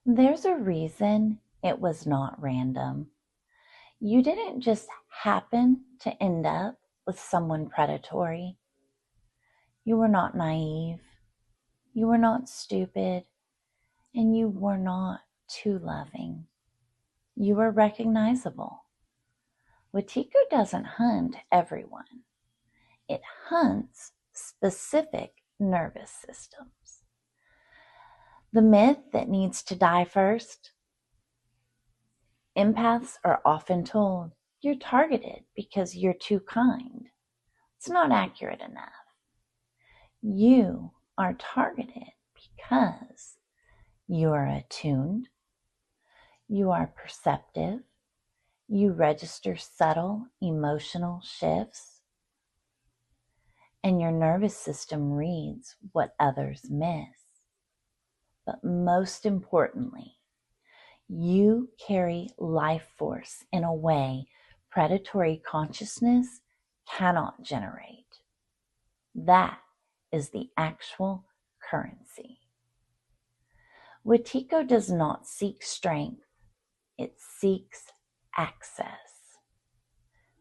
There's a reason it was not random. You didn't just happen to end up with someone predatory. You were not naive. You were not stupid. And you were not too loving. You were recognizable. Wetiko doesn't hunt everyone. It hunts specific nervous systems. The myth that needs to die first. Empaths are often told, you're targeted because you're too kind. It's not accurate enough. You are targeted because you are attuned, you are perceptive, you register subtle emotional shifts, and your nervous system reads what others miss. But most importantly, you carry life force in a way predatory consciousness cannot generate. That is the actual currency. Wetiko does not seek strength, it seeks access.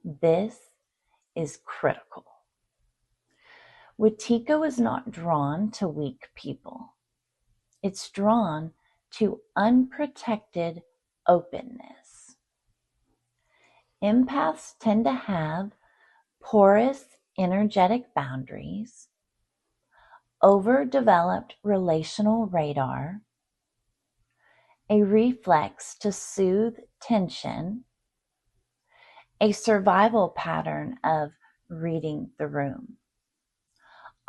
This is critical. Wetiko is not drawn to weak people. It's drawn to unprotected openness. Empaths tend to have porous energetic boundaries, overdeveloped relational radar, a reflex to soothe tension, a survival pattern of reading the room.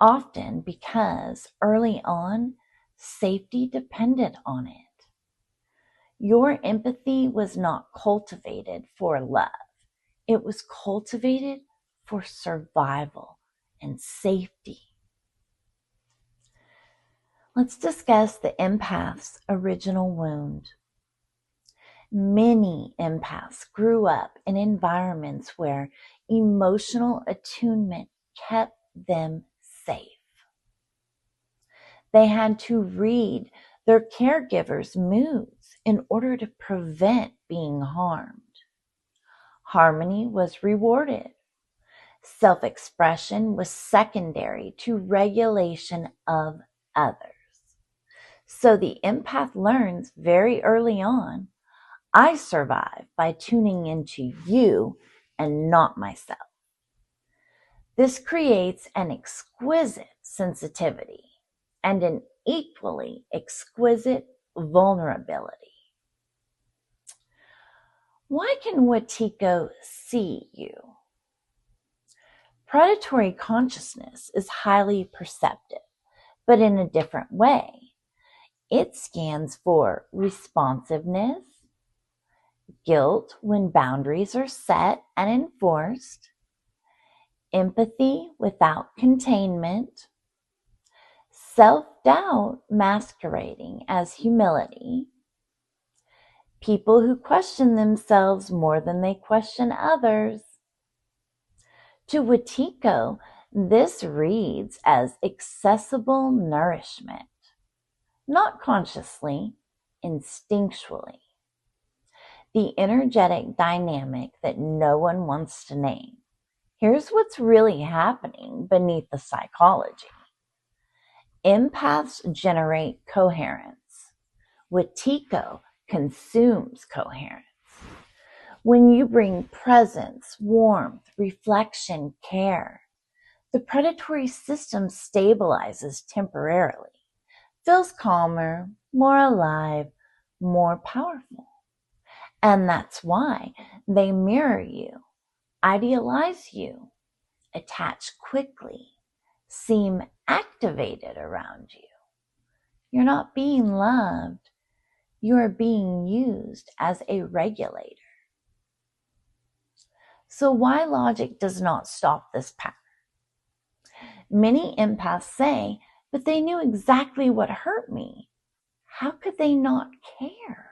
Often because early on, safety depended on it. Your empathy was not cultivated for love. It was cultivated for survival and safety. Let's discuss the empath's original wound. Many empaths grew up in environments where emotional attunement kept them safe. They had to read their caregivers' moods in order to prevent being harmed. Harmony was rewarded. Self-expression was secondary to regulation of others. So the empath learns very early on, I survive by tuning into you and not myself. This creates an exquisite sensitivity and an equally exquisite vulnerability. Why can Wetiko see you? Predatory consciousness is highly perceptive, but in a different way. It scans for responsiveness, guilt when boundaries are set and enforced, empathy without containment, self-doubt masquerading as humility, people who question themselves more than they question others. To Wetiko, this reads as accessible nourishment, not consciously, instinctually. The energetic dynamic that no one wants to name. Here's what's really happening beneath the psychology. Empaths generate coherence. Wetiko consumes coherence. When you bring presence, warmth, reflection, care, the predatory system stabilizes temporarily, feels calmer, more alive, more powerful. And that's why they mirror you, idealize you, attach quickly, seem activated around you. You're not being loved. You are being used as a regulator. So why logic does not stop this pattern? Many empaths say, but they knew exactly what hurt me. How could they not care?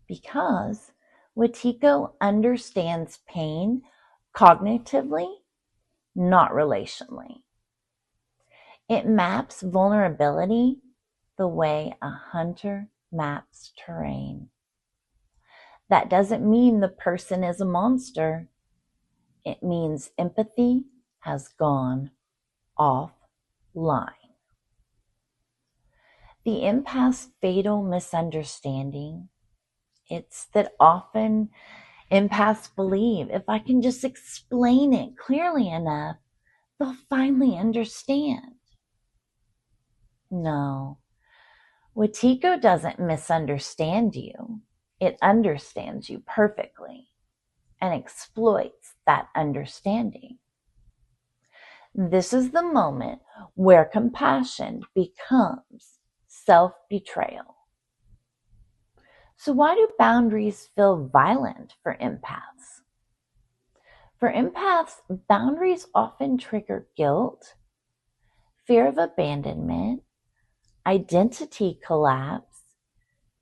Because Wetiko understands pain cognitively, not relationally. It maps vulnerability the way a hunter maps terrain. That doesn't mean the person is a monster. It means empathy has gone offline. The empath's fatal misunderstanding, it's that often empaths believe if I can just explain it clearly enough, they'll finally understand. No, Wetiko doesn't misunderstand you. It understands you perfectly and exploits that understanding. This is the moment where compassion becomes self-betrayal. So why do boundaries feel violent for empaths? For empaths, boundaries often trigger guilt, fear of abandonment, identity collapse,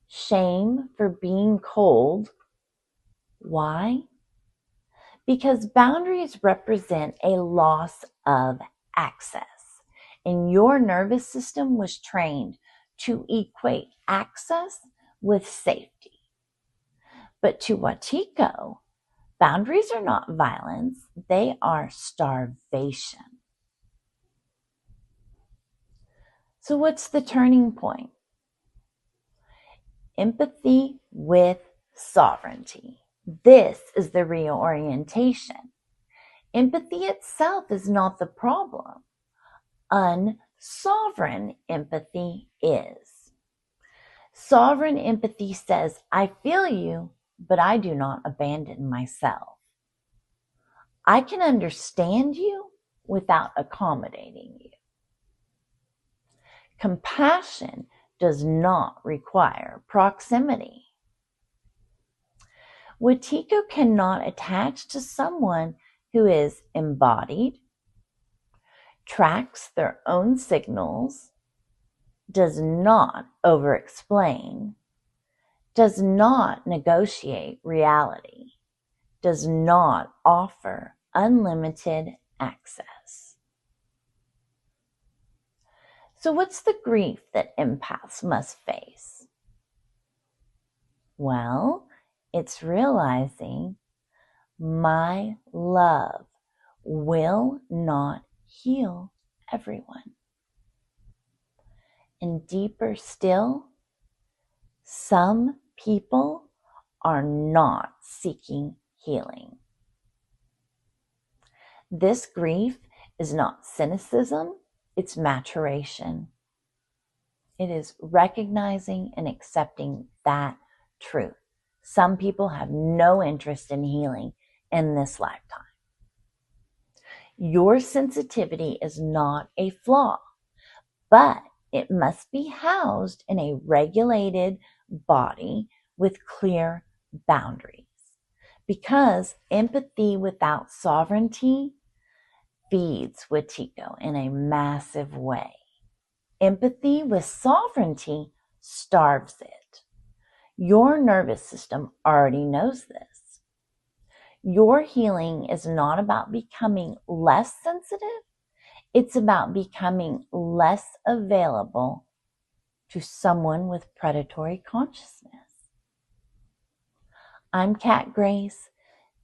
shame for being cold. Why? Because boundaries represent a loss of access, and your nervous system was trained to equate access with safety. But to Wetiko, boundaries are not violence, they are starvation. So what's the turning point? Empathy with sovereignty. This is the reorientation. Empathy itself is not the problem. Unsovereign empathy is. Sovereign empathy says, I feel you, but I do not abandon myself. I can understand you without accommodating you. Compassion does not require proximity. Wetiko cannot attach to someone who is embodied, tracks their own signals, does not over-explain, does not negotiate reality, does not offer unlimited access. So what's the grief that empaths must face? Well, it's realizing my love will not heal everyone. And deeper still, some people are not seeking healing. This grief is not cynicism, it's maturation. It is recognizing and accepting that truth. Some people have no interest in healing in this lifetime. Your sensitivity is not a flaw, but it must be housed in a regulated body with clear boundaries. Because empathy without sovereignty feeds Wetiko in a massive way. Empathy with sovereignty starves it. Your nervous system already knows this. Your healing is not about becoming less sensitive. It's about becoming less available to someone with predatory consciousness. I'm Kat Grace.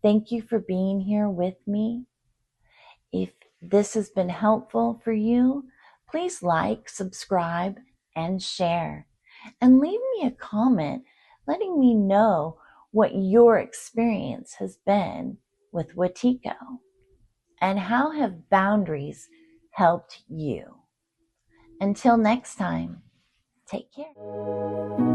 Thank you for being here with me. If this has been helpful for you, please like, subscribe, and share. And leave me a comment letting me know what your experience has been with Wetiko. And how have boundaries helped you? Until next time, take care.